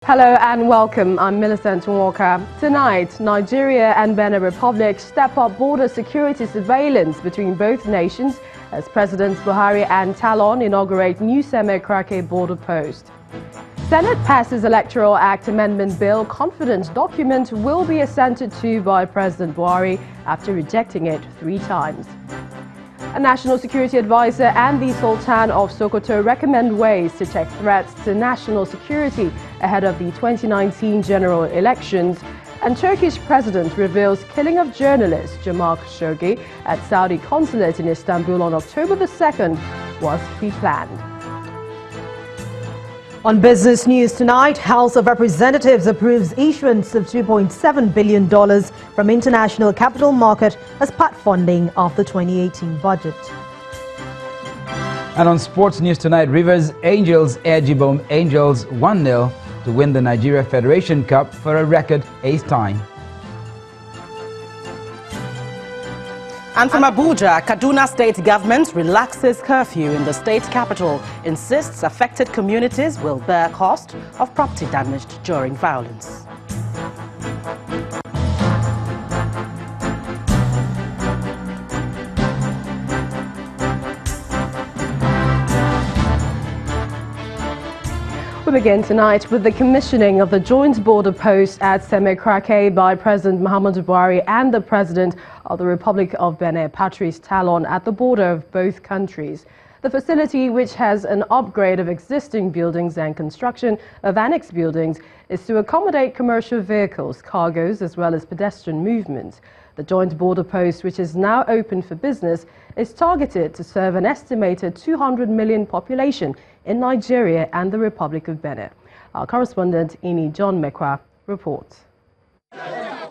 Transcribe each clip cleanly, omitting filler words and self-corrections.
Hello and welcome. I'm Millicent Walker. Tonight, Nigeria and Benin Republic step up border security surveillance between both nations as Presidents Buhari and Talon inaugurate new Seme-Krake border post. Senate passes Electoral Act Amendment Bill. Confidence document will be assented to by President Buhari after rejecting it 3 times. A national security advisor and the Sultan of Sokoto recommend ways to check threats to national security ahead of the 2019 general elections. And Turkish president reveals killing of journalist Jamal Khashoggi at Saudi consulate in Istanbul on October the 2nd was pre-planned. On business news tonight, House of Representatives approves issuance of $2.7 billion from international capital market as part funding of the 2018 budget. And on sports news tonight, Rivers Angels edge Ibom Angels 1-0 to win the Nigeria Federation Cup for a record 8th time. And from Abuja, Kaduna State government relaxes curfew in the state capital, insists affected communities will bear cost of property damaged during violence. We begin tonight with the commissioning of the joint border post at Seme-Krake by President Muhammadu Buhari and the President of the Republic of Benin, Patrice Talon, at the border of both countries. The facility, which has an upgrade of existing buildings and construction of annex buildings, is to accommodate commercial vehicles, cargoes, as well as pedestrian movement. The joint border post, which is now open for business, is targeted to serve an estimated 200 million population in Nigeria and the Republic of Benin. Our correspondent, Ini John Mekwa, reports.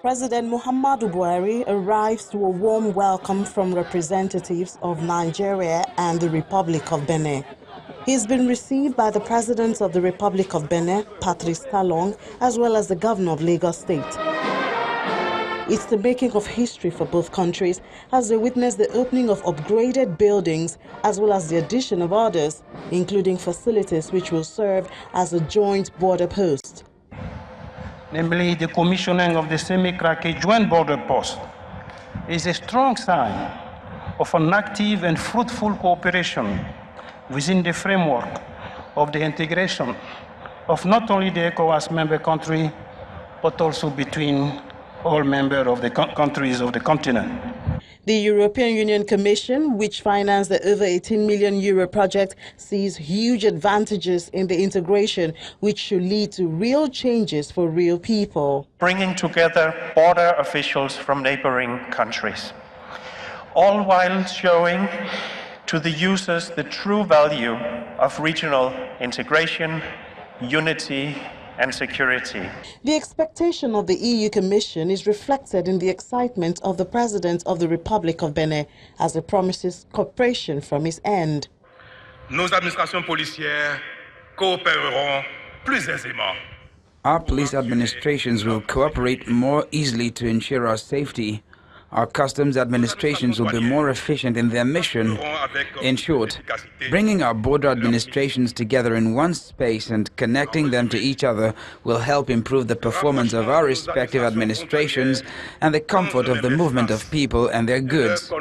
President Muhammadu Buhari arrives to a warm welcome from representatives of Nigeria and the Republic of Benin. He has been received by the President of the Republic of Benin, Patrice Talon, as well as the Governor of Lagos State. It's the making of history for both countries as they witness the opening of upgraded buildings as well as the addition of others, including facilities which will serve as a joint border post. Namely, the commissioning of the Seme-Krake joint border post is a strong sign of an active and fruitful cooperation within the framework of the integration of not only the ECOWAS member country, but also between all members of the countries of the continent. The European Union Commission, which financed the over 18 million euro project, sees huge advantages in the integration, which should lead to real changes for real people. Bringing together border officials from neighboring countries, all while showing to the users the true value of regional integration, unity, and security. The expectation of the EU Commission is reflected in the excitement of the President of the Republic of Benin as it promises cooperation from his end. Nos administrations policières coopéreront plus aisément. Our police administrations will cooperate more easily to ensure our safety. Our customs administrations will be more efficient in their mission. In short, bringing our border administrations together in one space and connecting them to each other will help improve the performance of our respective administrations and the comfort of the movement of people and their goods.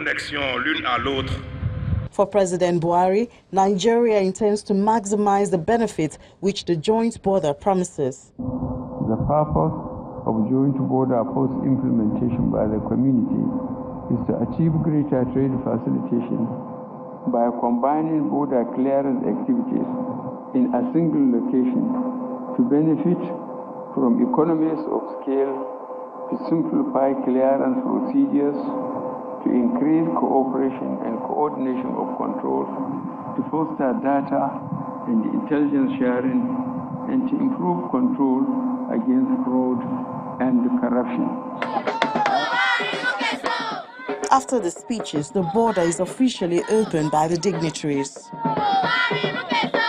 For President Buhari, Nigeria intends to maximize the benefits which the joint border promises. The purpose of joint border post implementation by the community is to achieve greater trade facilitation by combining border clearance activities in a single location to benefit from economies of scale, to simplify clearance procedures, to increase cooperation and coordination of control, to foster data and intelligence sharing, and to improve control against fraud and corruption. After the speeches, the border is officially opened by the dignitaries.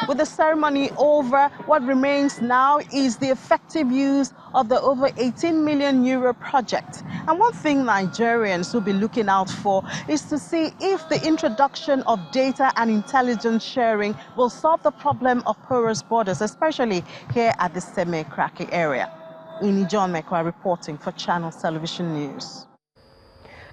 With the ceremony over, what remains now is the effective use of the over 18 million euro project. And one thing Nigerians will be looking out for is to see if the introduction of data and intelligence sharing will solve the problem of porous borders, especially here at the Seme-Krake area. John Mekwa reporting for Channels Television News.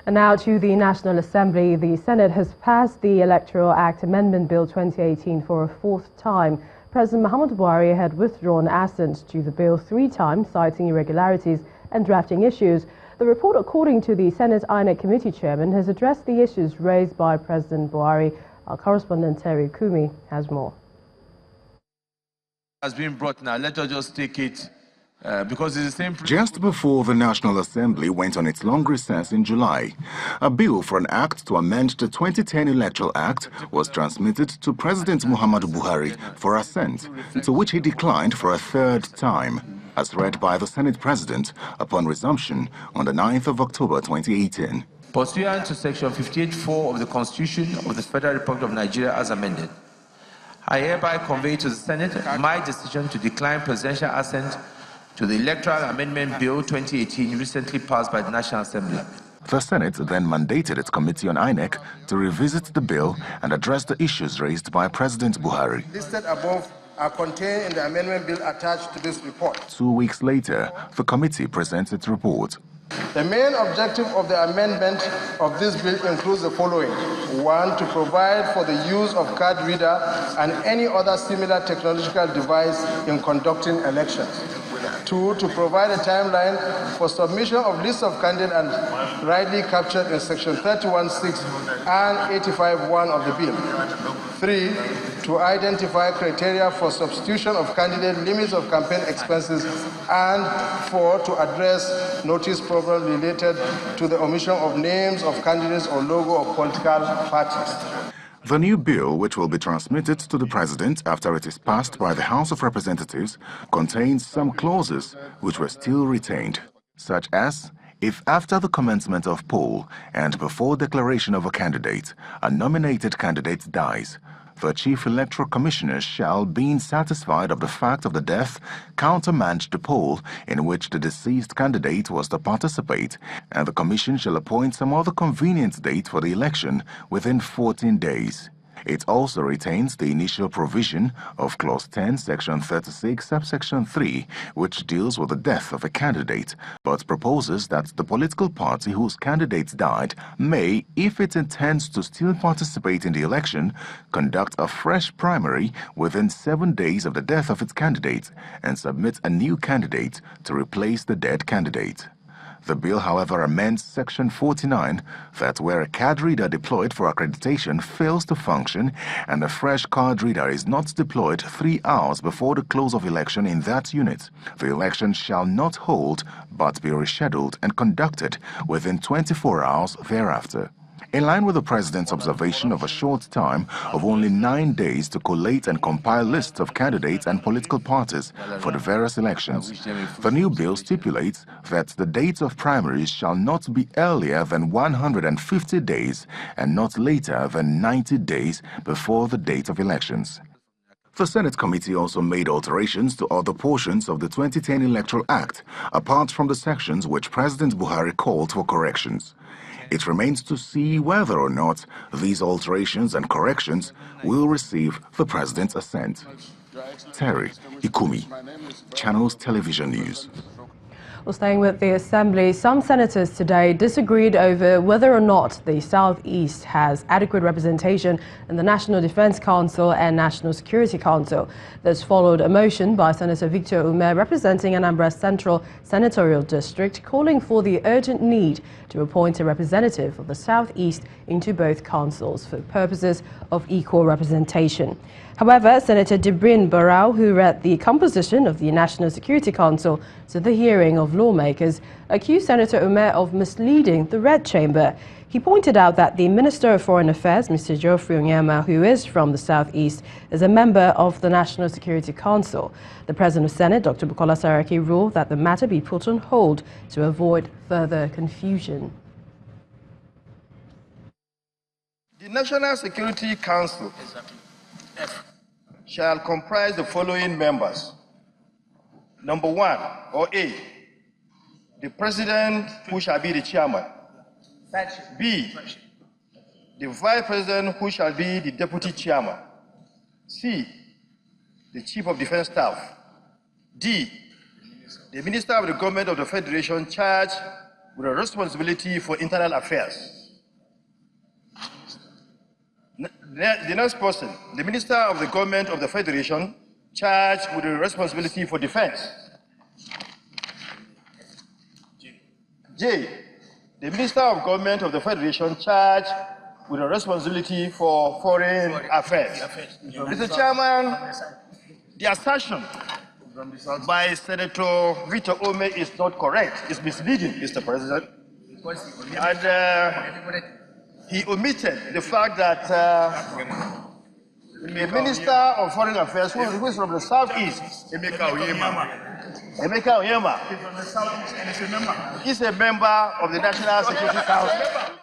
And now to the National Assembly. The Senate has passed the Electoral Act Amendment Bill 2018 for a fourth time. President Muhammadu Buhari had withdrawn assent to the bill 3 times, citing irregularities and drafting issues. The report, according to the Senate INEC Committee Chairman, has addressed the issues raised by President Buhari. Our correspondent Terry Kumi has more. Has been brought now. Let us just take it. Because it's the same. Just before the National Assembly went on its long recess in July, a bill for an act to amend the 2010 Electoral Act was transmitted to President Muhammadu Buhari for assent, to which he declined for a third time, as read by the Senate President upon resumption on the 9th of October 2018. Pursuant to Section 58(4) of the Constitution of the Federal Republic of Nigeria as amended, I hereby convey to the Senate my decision to decline presidential assent to the Electoral Amendment Bill 2018 recently passed by the National Assembly. The Senate then mandated its Committee on INEC to revisit the bill and address the issues raised by President Buhari. Listed above are contained in the amendment bill attached to this report. 2 weeks later, the committee presents its report. The main objective of the amendment of this bill includes the following. 1, to provide for the use of card reader and any other similar technological device in conducting elections. 2, to provide a timeline for submission of lists of candidates and rightly captured in Section 31(6) and 85(1) of the bill. 3, to identify criteria for substitution of candidate, limits of campaign expenses, and 4, to address notice problem related to the omission of names of candidates or logo of political parties. The new bill, which will be transmitted to the President after it is passed by the House of Representatives, contains some clauses which were still retained, such as if after the commencement of poll and before declaration of a candidate, a nominated candidate dies, the Chief Electoral Commissioner shall, being satisfied of the fact of the death, countermand the poll in which the deceased candidate was to participate, and the Commission shall appoint some other convenient date for the election within 14 days. It also retains the initial provision of Clause 10, Section 36, Subsection 3, which deals with the death of a candidate, but proposes that the political party whose candidate died may, if it intends to still participate in the election, conduct a fresh primary within 7 days of the death of its candidate and submit a new candidate to replace the dead candidate. The bill, however, amends Section 49 that where a card reader deployed for accreditation fails to function and a fresh card reader is not deployed 3 hours before the close of election in that unit, the election shall not hold but be rescheduled and conducted within 24 hours thereafter. In line with the President's observation of a short time of only 9 days to collate and compile lists of candidates and political parties for the various elections, the new bill stipulates that the dates of primaries shall not be earlier than 150 days and not later than 90 days before the date of elections. The Senate committee also made alterations to other portions of the 2010 Electoral Act, apart from the sections which President Buhari called for corrections. It remains to see whether or not these alterations and corrections will receive the President's assent. Terry Ikumi, Channels Television News. Well, staying with the Assembly, some senators today disagreed over whether or not the Southeast has adequate representation in the National Defense Council and National Security Council. This followed a motion by Senator Victor Ume representing Anambra Central Senatorial District calling for the urgent need to appoint a representative of the Southeast into both councils for purposes of equal representation. However, Senator Dibrin Barau, who read the composition of the National Security Council to the hearing of lawmakers, accused Senator Ume of misleading the Red Chamber. He pointed out that the Minister of Foreign Affairs, Mr. Geoffrey Onyema, who is from the Southeast, is a member of the National Security Council. The President of Senate, Dr. Bukola Saraki, ruled that the matter be put on hold to avoid further confusion. The National Security Council shall comprise the following members. Number 1, or A, the President, who shall be the chairman. B, the Vice President, who shall be the Deputy Chairman. C, the Chief of Defense Staff. D, the Minister of the Government of the Federation charged with a responsibility for internal affairs. The next person, the Minister of the Government of the Federation charged with the responsibility for defense. J, the Minister of Government of the Federation charged with a responsibility for foreign affairs. Mr. Chairman, the assertion by Senator Victor Ome is not correct. It's misleading, Mr. President. And he omitted the fact that the Minister of Foreign Affairs, who is from the Southeast, Emeka Oyema, is a member of the National Security Council.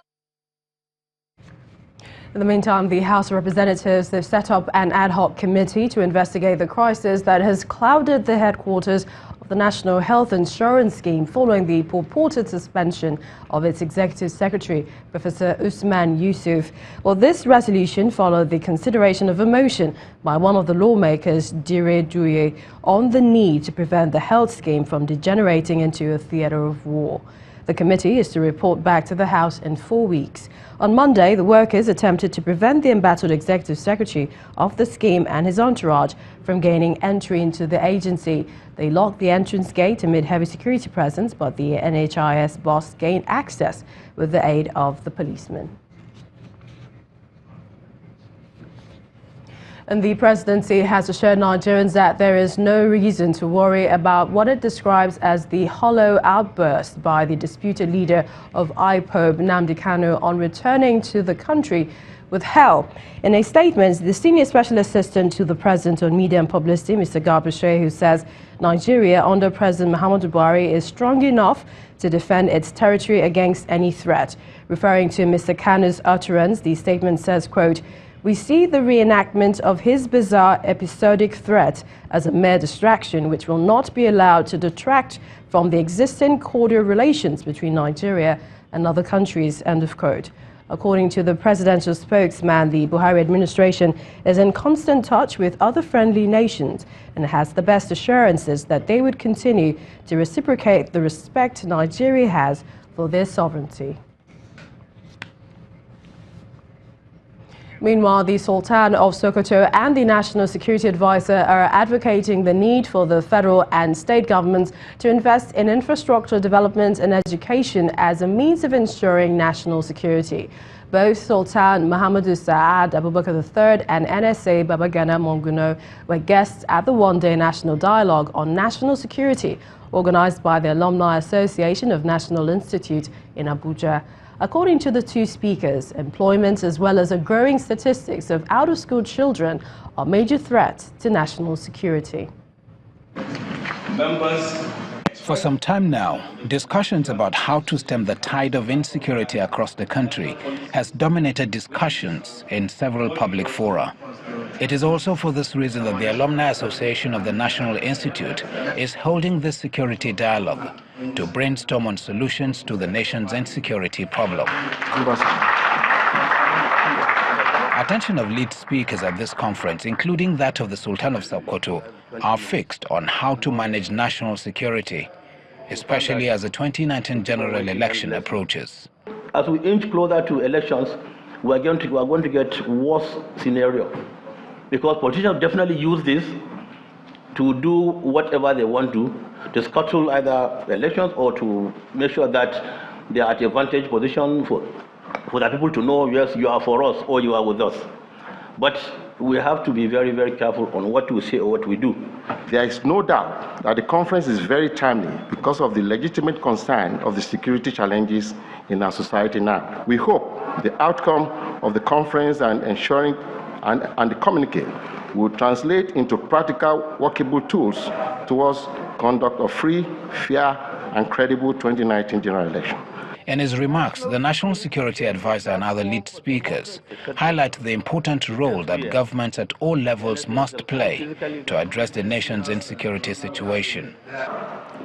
In the meantime, the House of Representatives have set up an ad hoc committee to investigate the crisis that has clouded the headquarters of the National Health Insurance Scheme following the purported suspension of its Executive Secretary, Professor Usman Yusuf. Well, this resolution followed the consideration of a motion by one of the lawmakers, Dire Duye, on the need to prevent the health scheme from degenerating into a theatre of war. The committee is to report back to the House in 4 weeks. On Monday, the workers attempted to prevent the embattled Executive Secretary of the scheme and his entourage from gaining entry into the agency. They locked the entrance gate amid heavy security presence, but the NHIS boss gained access with the aid of the policemen. And the presidency has assured Nigerians that there is no reason to worry about what it describes as the hollow outburst by the disputed leader of IPOB, Nnamdi Kanu, on returning to the country with help. In a statement, the senior special assistant to the president on media and publicity, Mr. Garba Shehu, says Nigeria under President Muhammadu Buhari is strong enough to defend its territory against any threat. Referring to Mr. Kanu's utterance, the statement says, quote, "We see the reenactment of his bizarre episodic threat as a mere distraction which will not be allowed to detract from the existing cordial relations between Nigeria and other countries," end of quote. According to the presidential spokesman, the Buhari administration is in constant touch with other friendly nations and has the best assurances that they would continue to reciprocate the respect Nigeria has for their sovereignty. Meanwhile, the Sultan of Sokoto and the National Security Advisor are advocating the need for the federal and state governments to invest in infrastructure development and education as a means of ensuring national security. Both Sultan Muhammadu Sa'ad Abubakar III and NSA Babagana Monguno were guests at the one-day national dialogue on national security organized by the Alumni Association of National Institute in Abuja. According to the two speakers, employment as well as a growing statistics of out-of-school children are major threats to national security. For some time now, discussions about how to stem the tide of insecurity across the country has dominated discussions in several public fora. It is also for this reason that the Alumni Association of the National Institute is holding this security dialogue to brainstorm on solutions to the nation's insecurity problem. Attention of lead speakers at this conference, including that of the Sultan of Sokoto, are fixed on how to manage national security, especially as the 2019 general election approaches. As we inch closer to elections, we are going to get worse scenario, because politicians definitely use this to do whatever they want to scuttle either elections or to make sure that they are at a vantage position for the people to know, yes, you are for us or you are with us. But we have to be very, very careful on what we say or what we do. There is no doubt that the conference is very timely because of the legitimate concern of the security challenges in our society now. We hope the outcome of the conference and ensuring and the communique will translate into practical, workable tools towards conduct of free, fair, and credible 2019 general election. In his remarks, the National Security Advisor and other lead speakers highlight the important role that governments at all levels must play to address the nation's insecurity situation.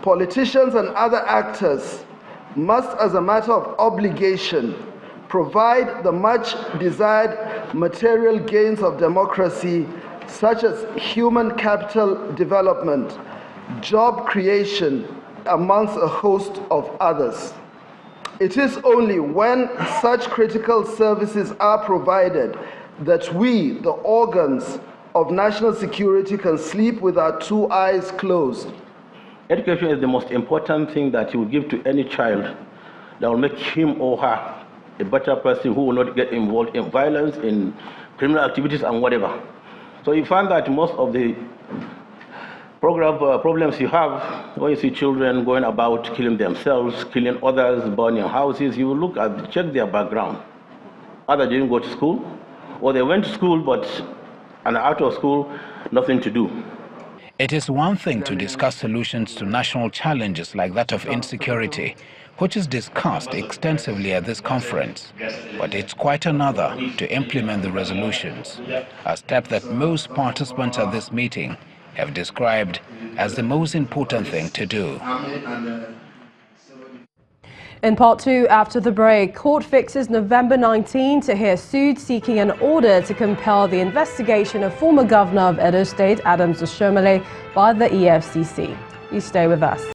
Politicians and other actors must, as a matter of obligation, provide the much desired material gains of democracy, such as human capital development, job creation, amongst a host of others. It is only when such critical services are provided that we, the organs of national security, can sleep with our two eyes closed. Education is the most important thing that you will give to any child that will make him or her a better person who will not get involved in violence, in criminal activities and whatever. So you find that most of the problems you have, when you see children going about killing themselves, killing others, burning houses, you will check their background. Either they didn't go to school, or they went to school but and out of school, nothing to do. It is one thing to discuss solutions to national challenges like that of insecurity, which is discussed extensively at this conference. But it's quite another to implement the resolutions, a step that most participants at this meeting have described as the most important thing to do. In part two, after the break, court fixes November 19 to hear suit seeking an order to compel the investigation of former governor of Edo State, Adams Oshiomhole, by the EFCC. You stay with us.